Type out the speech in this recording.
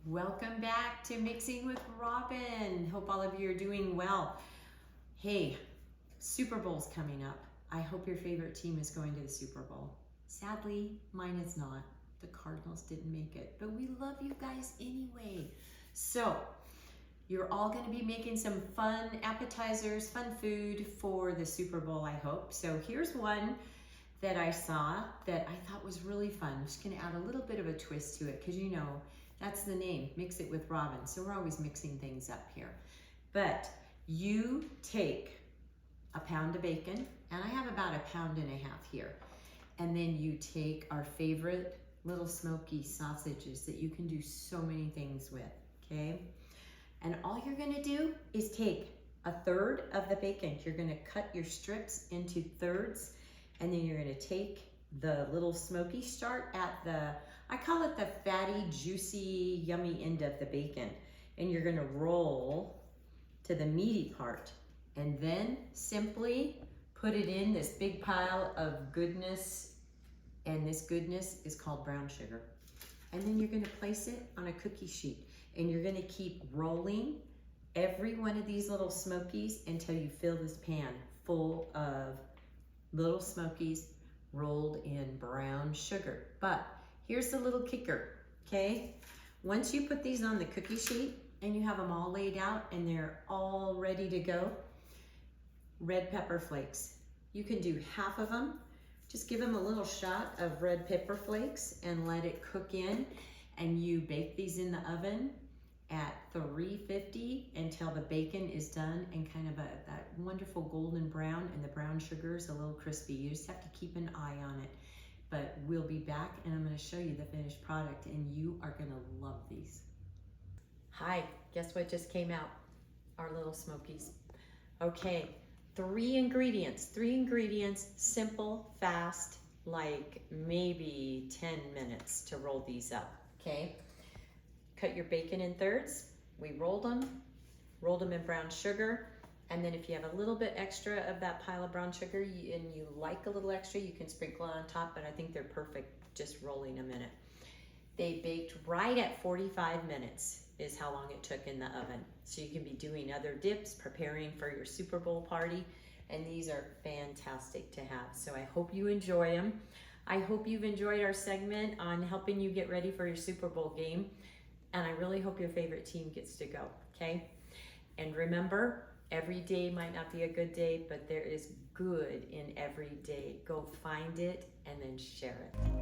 Welcome back to Mixing with Robin. Hope all of you are doing well. Hey, Super Bowl's coming up. I hope your favorite team is going to the Super Bowl. Sadly, mine is not. The Cardinals didn't make it, but we love you guys anyway. So, you're all going to be making some fun appetizers, fun food for the Super Bowl, I hope. So here's one that I saw that I thought was really fun. I'm just going to add a little bit of a twist to it because you know, that's the name, Mix It with Robin. So we're always mixing things up here. But you take a pound of bacon, and I have about 1.5 pounds here. And then you take our favorite little Smokie sausages that you can do so many things with, okay? And all you're gonna do is take 1/3 of the bacon. You're gonna cut your strips into thirds, and then you're gonna take the little Smokie, start at the, I call it the fatty, juicy, yummy end of the bacon. And you're gonna roll to the meaty part. And then simply put it in this big pile of goodness. And this goodness is called brown sugar. And then you're gonna place it on a cookie sheet. And you're gonna keep rolling every one of these little Smokies until you fill this pan full of little Smokies rolled in brown sugar. But here's the little kicker, okay? Once you put these on the cookie sheet and you have them all laid out and they're all ready to go, red pepper flakes. You can do half of them. Just give them a little shot of red pepper flakes and let it cook in. And you bake these in the oven at 350 until the bacon is done and kind of that wonderful golden brown, and the brown sugar is a little crispy. You just have to keep an eye on it. But we'll be back and I'm gonna show you the finished product and you are gonna love these. Hi, guess what just came out? Our little Smokies. Okay, 3 ingredients, simple, fast, like maybe 10 minutes to roll these up, okay? Cut your bacon in thirds. We rolled them in brown sugar. And then if you have a little bit extra of that pile of brown sugar and you like a little extra, you can sprinkle it on top, but I think they're perfect just rolling them in it. They baked right at 45 minutes is how long it took in the oven. So you can be doing other dips, preparing for your Super Bowl party, and these are fantastic to have. So I hope you enjoy them. I hope you've enjoyed our segment on helping you get ready for your Super Bowl game. And I really hope your favorite team gets to go, okay? And remember, every day might not be a good day, but there is good in every day. Go find it and then share it.